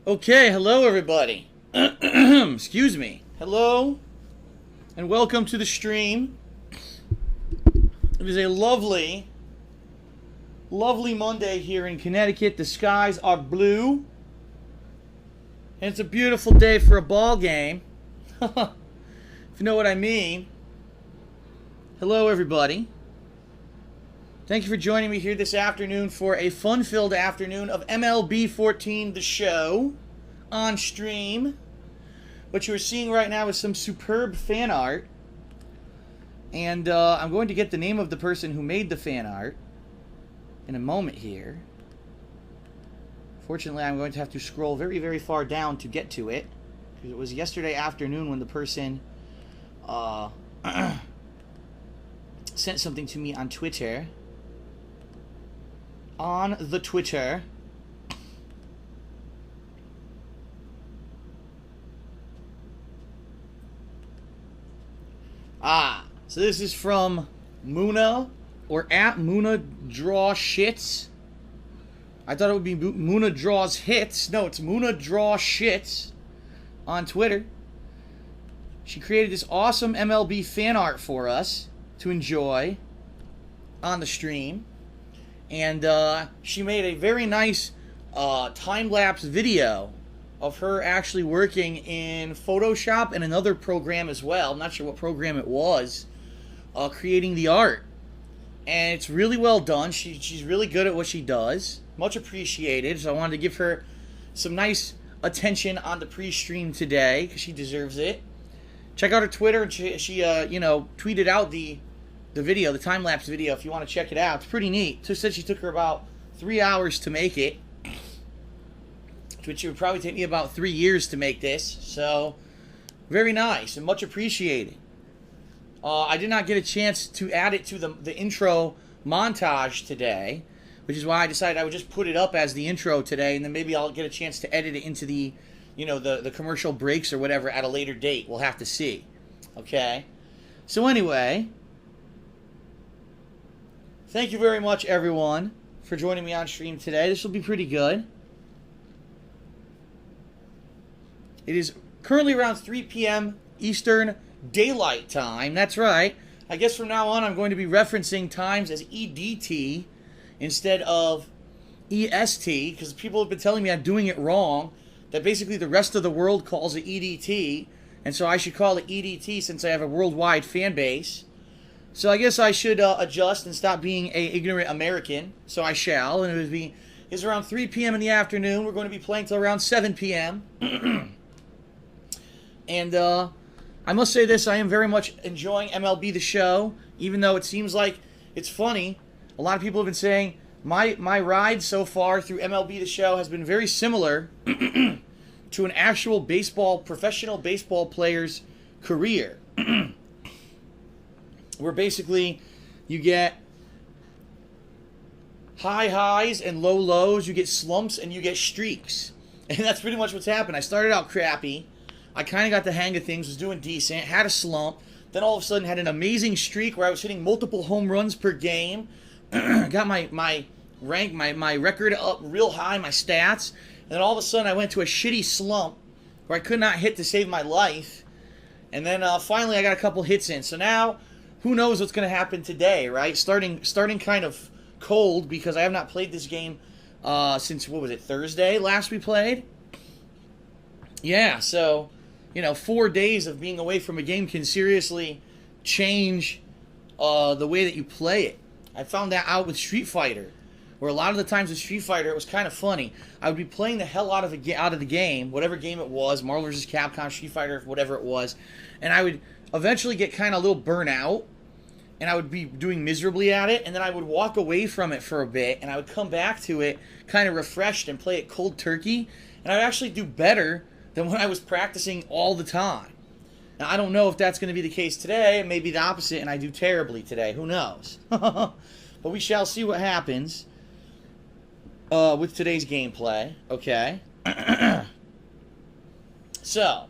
Okay, hello everybody. Excuse me. Hello, and welcome to the stream. It is a lovely, lovely Monday here in Connecticut. The skies are blue, and it's a beautiful day for a ball game. If you know what I mean. Hello everybody. Thank you for joining me here this afternoon for a fun-filled afternoon of MLB 14, the show, on stream. What you are seeing right now is some superb fan art. And I'm going to get the name of the person who made the fan art in a moment here. Fortunately, I'm going to have to scroll very, very far down to get to it, because it was yesterday afternoon when the person sent something to me on Twitter. On the Twitter. So this is from Muna, or at Muna Draw Shits. I thought it would be Muna Draws Hits. No, it's Muna Draw Shits on Twitter. She created this awesome MLB fan art for us to enjoy on the stream. And she made a very nice time-lapse video of her actually working in Photoshop and another program as well. I'm not sure what program it was, creating the art. And it's really well done. She's really good at what she does. Much appreciated. So I wanted to give her some nice attention on the pre-stream today, because she deserves it. Check out her Twitter. And she tweeted out the video, the time-lapse video, if you want to check it out. It's pretty neat. She said she took her about 3 hours to make it, which would probably take me about 3 years to make this. So, very nice and much appreciated. I did not get a chance to add it to the intro montage today, which is why I decided I would just put it up as the intro today, and then maybe I'll get a chance to edit it into the commercial breaks or whatever at a later date. We'll have to see. Okay? So anyway, thank you very much, everyone, for joining me on stream today. This will be pretty good. It is currently around 3 p.m. Eastern Daylight Time. That's right. I guess from now on I'm going to be referencing times as EDT instead of EST, because people have been telling me I'm doing it wrong, that basically the rest of the world calls it EDT, and so I should call it EDT since I have a worldwide fan base. So I guess I should adjust and stop being a ignorant American. So I shall. And it's around 3 p.m. in the afternoon. We're going to be playing till around 7 p.m. And I must say this. I am very much enjoying MLB The Show. Even though it seems like it's funny. A lot of people have been saying my ride so far through MLB The Show has been very similar to an actual professional baseball player's career. Where basically you get high highs and low lows, you get slumps and you get streaks. And that's pretty much what's happened. I started out crappy. I kind of got the hang of things, was doing decent, had a slump, then all of a sudden had an amazing streak where I was hitting multiple home runs per game. Got my rank, my record up real high, my stats. And then all of a sudden I went to a shitty slump where I could not hit to save my life. And then finally I got a couple hits in. So now, who knows what's going to happen today, right? Starting kind of cold, because I have not played this game since, what was it, Thursday last we played? Yeah, so, 4 days of being away from a game can seriously change the way that you play it. I found that out with Street Fighter, where a lot of the times with Street Fighter, it was kind of funny. I would be playing the hell out of the game, whatever game it was, Marvel vs. Capcom, Street Fighter, whatever it was, and I would eventually get kind of a little burnt out, and I would be doing miserably at it, and then I would walk away from it for a bit, and I would come back to it kind of refreshed and play it cold turkey, and I'd actually do better than when I was practicing all the time. Now, I don't know if that's going to be the case today. It may be the opposite, and I do terribly today. Who knows? But we shall see what happens with today's gameplay. Okay? So,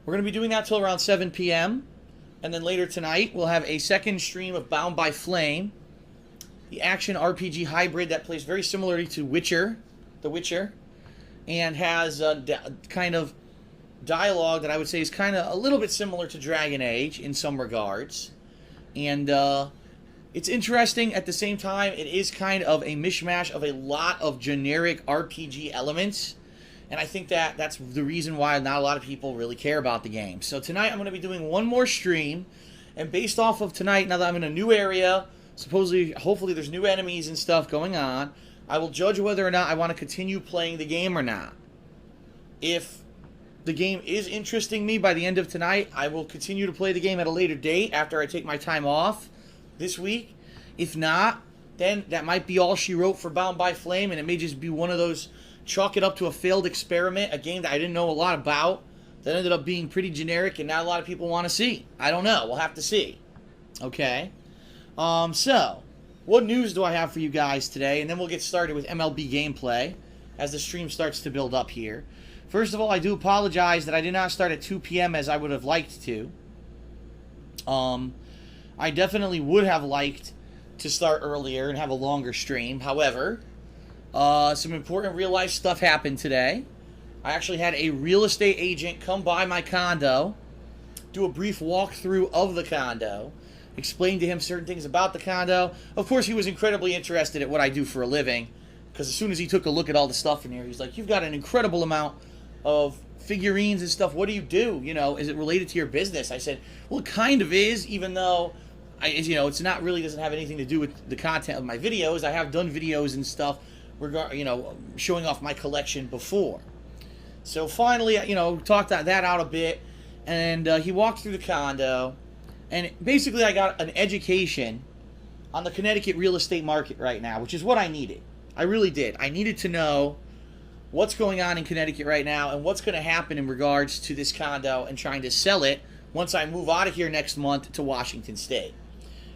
we're going to be doing that till around 7 p.m. And then later tonight, we'll have a second stream of Bound by Flame, the action RPG hybrid that plays very similarly to The Witcher. and has a kind of dialogue that I would say is kind of a little bit similar to Dragon Age in some regards. And it's interesting at the same time. It is kind of a mishmash of a lot of generic RPG elements. And I think that that's the reason why not a lot of people really care about the game. So tonight I'm going to be doing one more stream. And based off of tonight, now that I'm in a new area, supposedly, hopefully there's new enemies and stuff going on, I will judge whether or not I want to continue playing the game or not. If the game is interesting me by the end of tonight, I will continue to play the game at a later date after I take my time off this week. If not, then that might be all she wrote for Bound by Flame, and it may just be one of those chalk it up to a failed experiment, a game that I didn't know a lot about, that ended up being pretty generic and not a lot of people want to see. I don't know. We'll have to see. Okay? So, what news do I have for you guys today? And then we'll get started with MLB gameplay as the stream starts to build up here. First of all, I do apologize that I did not start at 2 p.m. as I would have liked to. I definitely would have liked to start earlier and have a longer stream. However, some important real-life stuff happened today. I actually had a real estate agent come by my condo, do a brief walkthrough of the condo, explain to him certain things about the condo. Of course, he was incredibly interested at what I do for a living, because as soon as he took a look at all the stuff in here, he's like, "You've got an incredible amount of figurines and stuff. What do you do? You know, is it related to your business?" I said, "Well, it kind of is, even though it's not really, doesn't have anything to do with the content of my videos. I have done videos and stuff, showing off my collection before." So finally, talked that out a bit, and he walked through the condo, and basically I got an education on the Connecticut real estate market right now, which is what I needed. I really did. I needed to know what's going on in Connecticut right now and what's going to happen in regards to this condo and trying to sell it once I move out of here next month to Washington State.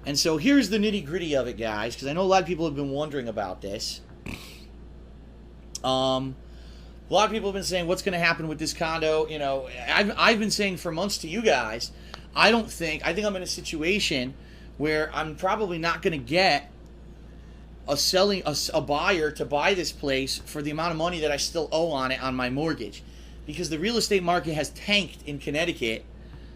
And so here's the nitty-gritty of it, guys, because I know a lot of people have been wondering about this. A lot of people have been saying, what's going to happen with this condo? I've been saying for months to you guys, I think I'm in a situation where I'm probably not going to get a buyer to buy this place for the amount of money that I still owe on it on my mortgage, because the real estate market has tanked in Connecticut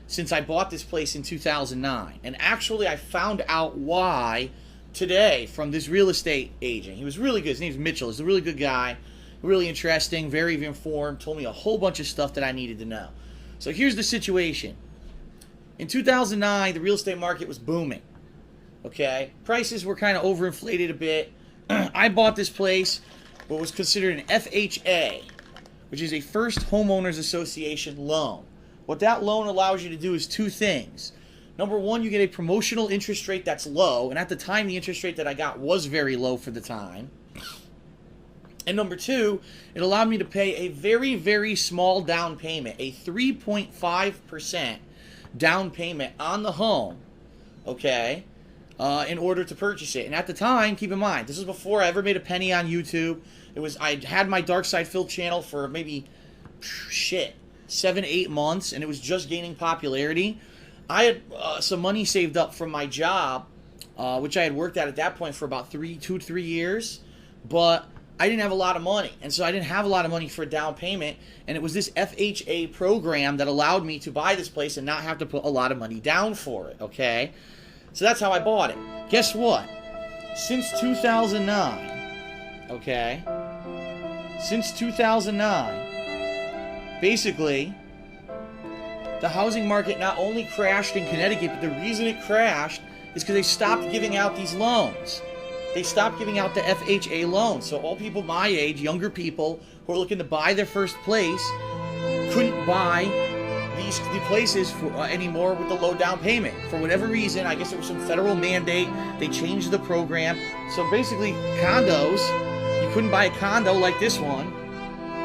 since I bought this place in 2009. And actually, I found out why today from this real estate agent. He was really good. His name's Mitchell. He's a really good guy, really interesting, very informed, told me a whole bunch of stuff that I needed to know. So here's the situation. In 2009, the real estate market was booming. Okay, prices were kind of overinflated a bit. I bought this place, what was considered an FHA, which is a First Homeowners Association loan. What that loan allows you to do is two things. Number one, you get a promotional interest rate that's low, and at the time, the interest rate that I got was very low for the time. And number two, it allowed me to pay a very, very small down payment, a 3.5% down payment on the home, okay, in order to purchase it. And at the time, keep in mind, this was before I ever made a penny on YouTube. I had my Dark Side Phil channel for maybe 7-8 months, and it was just gaining popularity. I had some money saved up from my job, which I had worked at that point for about 2 to 3 years, but I didn't have a lot of money, and so I didn't have a lot of money for a down payment, and it was this FHA program that allowed me to buy this place and not have to put a lot of money down for it, okay? So that's how I bought it. Guess what? Since 2009, okay? Since 2009, basically, the housing market not only crashed in Connecticut, but the reason it crashed is because they stopped giving out these loans. They stopped giving out the FHA loans. So all people my age, younger people who are looking to buy their first place, couldn't buy the places anymore with the low down payment. For whatever reason, I guess it was some federal mandate. They changed the program. So basically, condos, you couldn't buy a condo like this one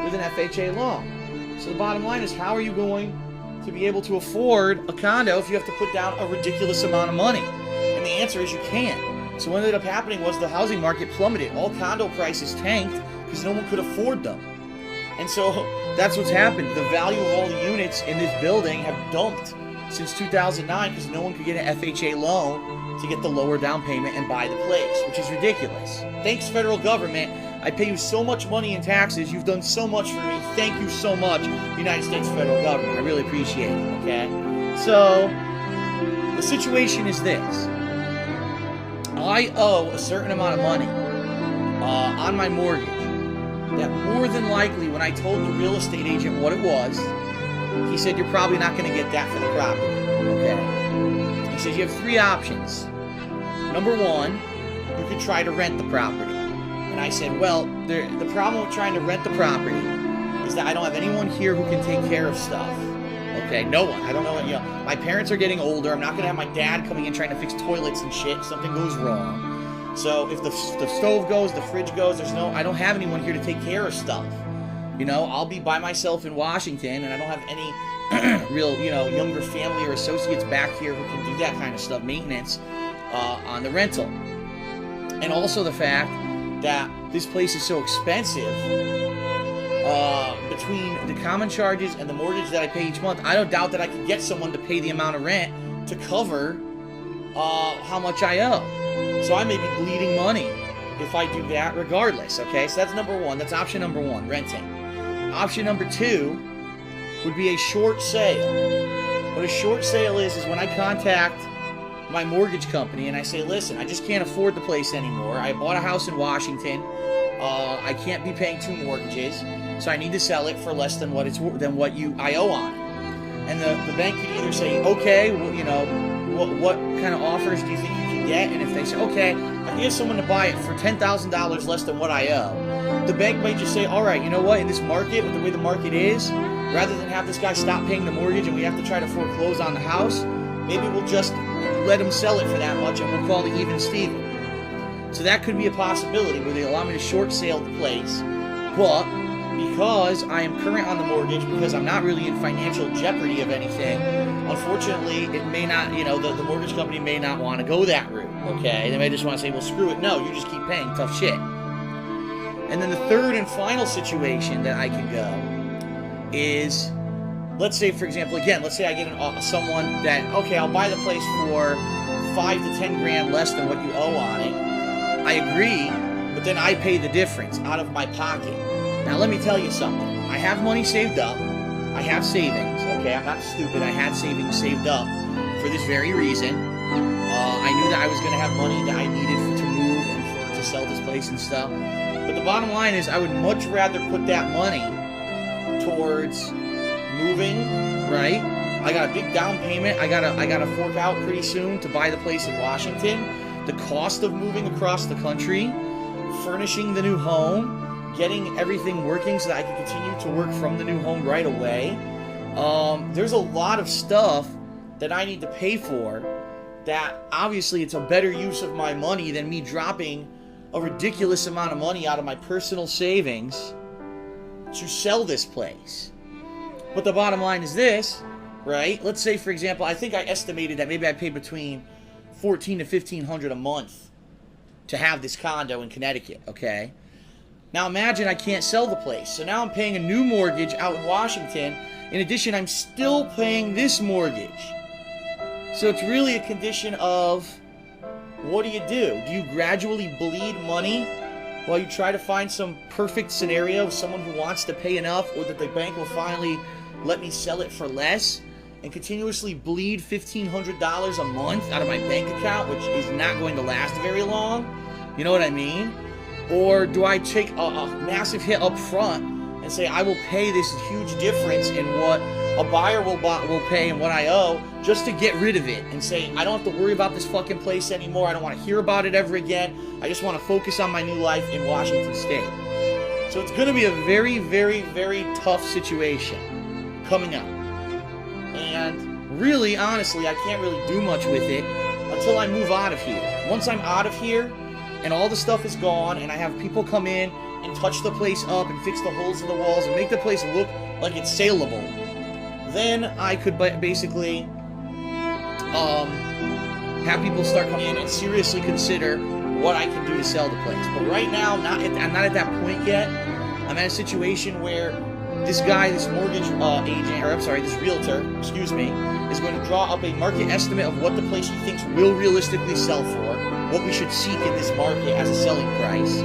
with an FHA loan. So the bottom line is, how are you going to be able to afford a condo if you have to put down a ridiculous amount of money? And the answer is you can't. So what ended up happening was the housing market plummeted. All condo prices tanked because no one could afford them. And so that's what's happened. The value of all the units in this building have dumped since 2009 because no one could get an FHA loan to get the lower down payment and buy the place, which is ridiculous. Thanks, federal government. I pay you so much money in taxes. You've done so much for me. Thank you so much, United States federal government. I really appreciate it, okay? So, the situation is this. I owe a certain amount of money on my mortgage that more than likely, when I told the real estate agent what it was, he said, you're probably not going to get that for the property, okay? He says, you have 3 options. Number 1, you could try to rent the property. And I said, well, the problem with trying to rent the property is that I don't have anyone here who can take care of stuff. Okay, no one. I don't know. You know, my parents are getting older. I'm not going to have my dad coming in trying to fix toilets and shit if something goes wrong. So if the stove goes, the fridge goes, I don't have anyone here to take care of stuff. You know, I'll be by myself in Washington, and I don't have any real, you know, younger family or associates back here who can do that kind of stuff, maintenance on the rental. And also the fact that this place is so expensive, between the common charges and the mortgage that I pay each month, I don't doubt that I could get someone to pay the amount of rent to cover how much I owe. So I may be bleeding money if I do that regardless, okay? So that's number 1. That's option number 1, renting. Option number 2 would be a short sale. What a short sale is when I contact my mortgage company and I say, listen, I just can't afford the place anymore. I bought a house in Washington. I can't be paying 2 mortgages, so I need to sell it for less than what I owe on it. And the bank could either say, okay, well, you know, what kind of offers do you think you can get? And if they say, okay, I can get someone to buy it for $10,000 less than what I owe, the bank might just say, all right, you know what, in this market, with the way the market is, rather than have this guy stop paying the mortgage and we have to try to foreclose on the house, maybe we'll just let him sell it for that much and we'll call it even Steven. So that could be a possibility where they allow me to short sale the place, but because I am current on the mortgage, because I'm not really in financial jeopardy of anything, unfortunately, it may not, you know, the mortgage company may not want to go that route, okay? They may just want to say, well, screw it. No, you just keep paying tough shit. And then the third and final situation that I can go is, let's say, for example, again, let's say I get someone that, okay, I'll buy the place for 5 to 10 grand less than what you owe on it. I agree, but then I pay the difference out of my pocket. Now, let me tell you something. I have money saved up. I have savings, okay? I'm not stupid. I had savings saved up for this very reason. I knew that I was going to have money that I needed to move and to sell this place and stuff. But the bottom line is I would much rather put that money towards moving, right? I got a big down payment. I gotta fork out pretty soon to buy the place in Washington. The cost of moving across the country, furnishing the new home, getting everything working so that I can continue to work from the new home right away. There's a lot of stuff that I need to pay for that obviously it's a better use of my money than me dropping a ridiculous amount of money out of my personal savings to sell this place. But the bottom line is this, right? Let's say, for example, I think I estimated that maybe I paid between $1,400 to $1,500 a month to have this condo in Connecticut, okay? Now imagine I can't sell the place. So now I'm paying a new mortgage out in Washington. In addition, I'm still paying this mortgage. So it's really a condition of, what do? Do you gradually bleed money while you try to find some perfect scenario of someone who wants to pay enough, or that the bank will finally let me sell it for less, and continuously bleed $1,500 a month out of my bank account, which is not going to last very long? You know what I mean? Or do I take a massive hit up front and say I will pay this huge difference in what a buyer will pay and what I owe, just to get rid of it and say I don't have to worry about this fucking place anymore. I don't want to hear about it ever again. I just want to focus on my new life in Washington State. So it's going to be a very, very, very tough situation coming up. And really, honestly, I can't really do much with it until I move out of here. Once I'm out of here and all the stuff is gone and I have people come in and touch the place up and fix the holes in the walls and make the place look like it's saleable, then I could basically have people start coming in and seriously consider what I can do to sell the place. But right now, I'm not at that point yet. I'm at a situation where this guy, this mortgage this realtor, is going to draw up a market estimate of what the place he thinks will realistically sell for, what we should seek in this market as a selling price.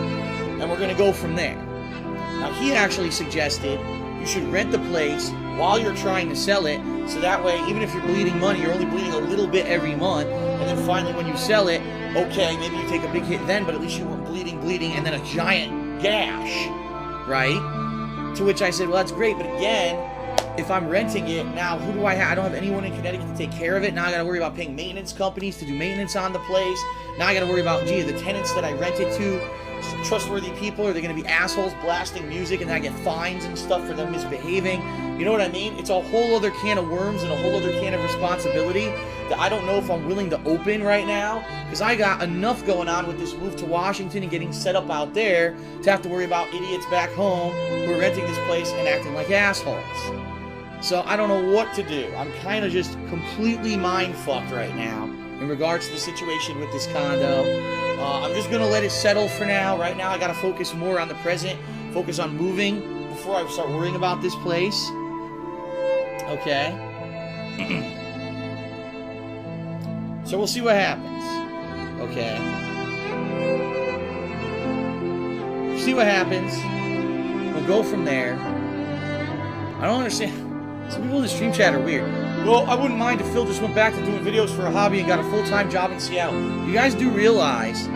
and we're going to go from there. Now, he actually suggested you should rent the place while you're trying to sell it, so that way, even if you're bleeding money, you're only bleeding a little bit every month, and then finally when you sell it, okay, maybe you take a big hit then, but at least you weren't bleeding, and then a giant gash, right? To which I said, well, that's great, but again, if I'm renting it, now who do I have? I don't have anyone in Connecticut to take care of it. Now I got to worry about paying maintenance companies to do maintenance on the place. Now I got to worry about, gee, the tenants that I rent it to, trustworthy people, are they going to be assholes blasting music and then I get fines and stuff for them misbehaving? You know what I mean? It's a whole other can of worms and a whole other can of responsibility that I don't know if I'm willing to open right now, because I got enough going on with this move to Washington and getting set up out there to have to worry about idiots back home who are renting this place and acting like assholes. So I don't know what to do. I'm kind of just completely mind-fucked right now in regards to the situation with this condo. I'm just going to let it settle for now. Right now I got to focus more on the present, focus on moving before I start worrying about this place. Okay. So we'll see what happens. Okay. See what happens. We'll go from there. I don't understand. Some people in the stream chat are weird. Well, I wouldn't mind if Phil just went back to doing videos for a hobby and got a full-time job in Seattle. You guys do realize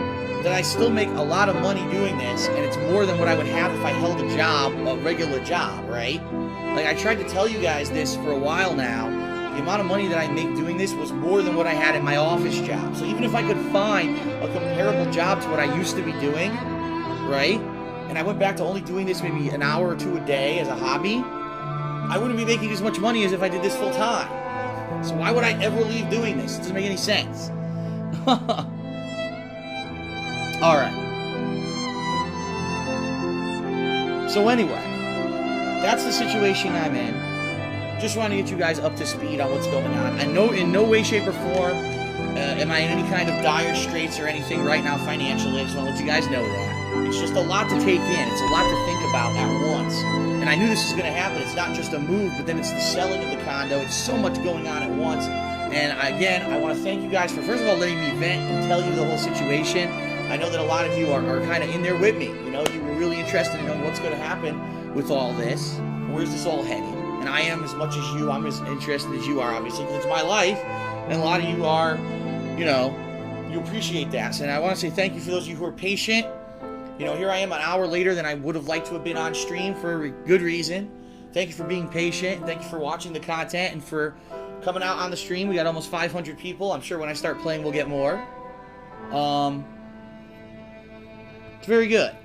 that I still make a lot of money doing this, and it's more than what I would have if I held a job, a regular job, right? Like, I tried to tell you guys this for a while now. The amount of money that I make doing this was more than what I had at my office job. So even if I could find a comparable job to what I used to be doing, right? And I went back to only doing this maybe an hour or two a day as a hobby, I wouldn't be making as much money as if I did this full time. So why would I ever leave doing this? It doesn't make any sense. Alright. So anyway, that's the situation I'm in. Just want to get you guys up to speed on what's going on. I know in no way, shape, or form am I in any kind of dire straits or anything right now financially. I just want to let you guys know that. It's just a lot to take in. It's a lot to think about at once. And I knew this was going to happen. It's not just a move, but then it's the selling of the condo. It's so much going on at once. And again, I want to thank you guys for, first of all, letting me vent and tell you the whole situation. I know that a lot of you are kind of in there with me. You know, you were really interested in knowing what's going to happen with all this. Where's this all headed? And I am as much as you. I'm as interested as you are, obviously, because it's my life. And a lot of you are, you know, you appreciate that. And I want to say thank you for those of you who are patient. You know, here I am an hour later than I would have liked to have been on stream for a good reason. Thank you for being patient. Thank you for watching the content and for coming out on the stream. We got almost 500 people. I'm sure when I start playing, we'll get more. It's very good.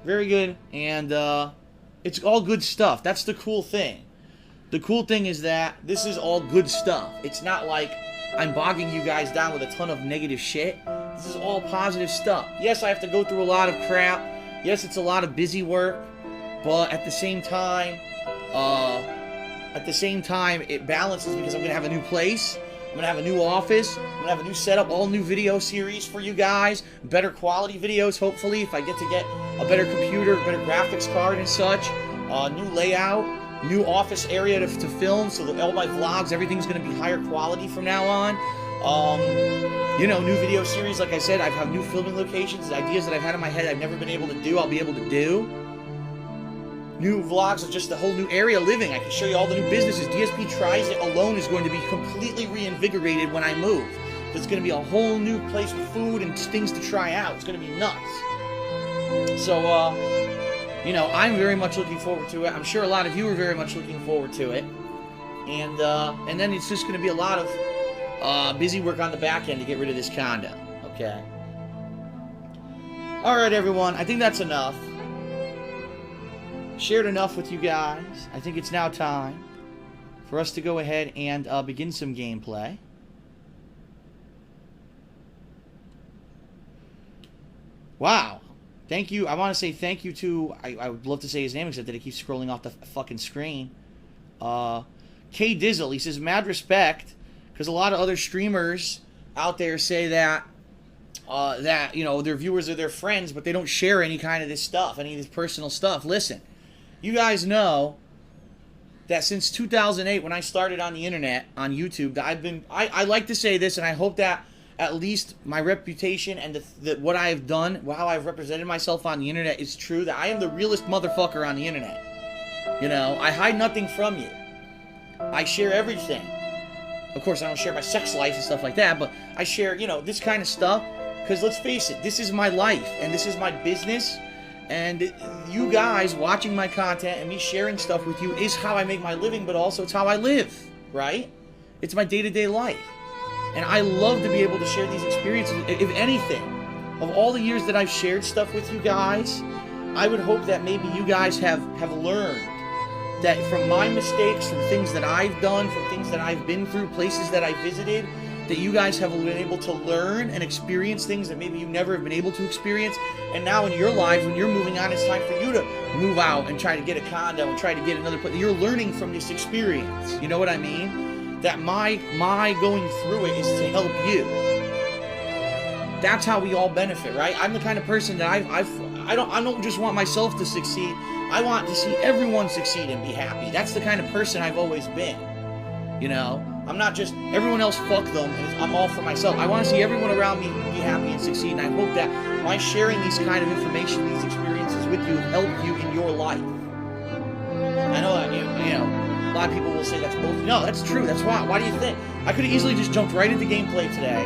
Very good. And it's all good stuff. That's the cool thing. The cool thing is that this is all good stuff. It's not like I'm bogging you guys down with a ton of negative shit. This is all positive stuff. Yes, I have to go through a lot of crap. Yes, it's a lot of busy work. But at the same time, it balances because I'm going to have a new place. I'm going to have a new office. I'm going to have a new setup, all new video series for you guys. Better quality videos, hopefully, if I get to get a better computer, a better graphics card and such. New layout, new office area to film, so that all my vlogs, everything's going to be higher quality from now on. You know, new video series, like I said, I have new filming locations, ideas that I've had in my head I've never been able to do, I'll be able to do. New vlogs of just the whole new area living. I can show you all the new businesses. DSP Tries It alone is going to be completely reinvigorated when I move. There's going to be a whole new place with food and things to try out. It's going to be nuts. So, you know, I'm very much looking forward to it. I'm sure a lot of you are very much looking forward to it. And then it's just going to be a lot of busy work on the back end to get rid of this condo. Okay. Alright, everyone. I think that's enough. Shared enough with you guys. I think it's now time for us to go ahead and begin some gameplay. Wow. Thank you. I want to say thank you to... I would love to say his name, except that it keeps scrolling off the fucking screen. K Dizzle. He says, mad respect... Because a lot of other streamers out there say that, you know, their viewers are their friends, but they don't share any kind of this stuff, any of this personal stuff. Listen, you guys know that since 2008, when I started on the internet, on YouTube, I like to say this, and I hope that at least my reputation and what I have done, how I've represented myself on the internet is true, that I am the realest motherfucker on the internet. You know, I hide nothing from you. I share everything. Of course, I don't share my sex life and stuff like that, but I share, you know, this kind of stuff, because let's face it, this is my life, and this is my business, and you guys watching my content and me sharing stuff with you is how I make my living, but also it's how I live, right? It's my day-to-day life. And I love to be able to share these experiences. If anything, of all the years that I've shared stuff with you guys, I would hope that maybe you guys have learned that from my mistakes, from things that I've done, from things that I've been through, places that I visited, that you guys have been able to learn and experience things that maybe you never have been able to experience. And now in your lives, when you're moving on, it's time for you to move out and try to get a condo and try to get another place. You're learning from this experience. You know what I mean? That my going through it is to help you. That's how we all benefit, right? I'm the kind of person that I don't just want myself to succeed. I want to see everyone succeed and be happy. That's the kind of person I've always been. You know, I'm not just everyone else fuck them and I'm all for myself. I want to see everyone around me be happy and succeed. And I hope that by sharing these kind of information, these experiences with you, help you in your life. I know that you know. A lot of people will say that's bullshit. No, that's true. That's why. Why do you think? I could have easily just jumped right into gameplay today,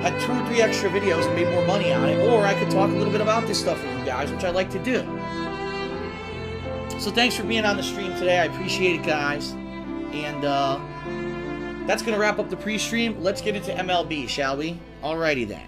had 2 or 3 extra videos and made more money on it, or I could talk a little bit about this stuff with you guys, which I like to do. So thanks for being on the stream today. I appreciate it, guys. And that's going to wrap up the pre-stream. Let's get into MLB, shall we? Alrighty then.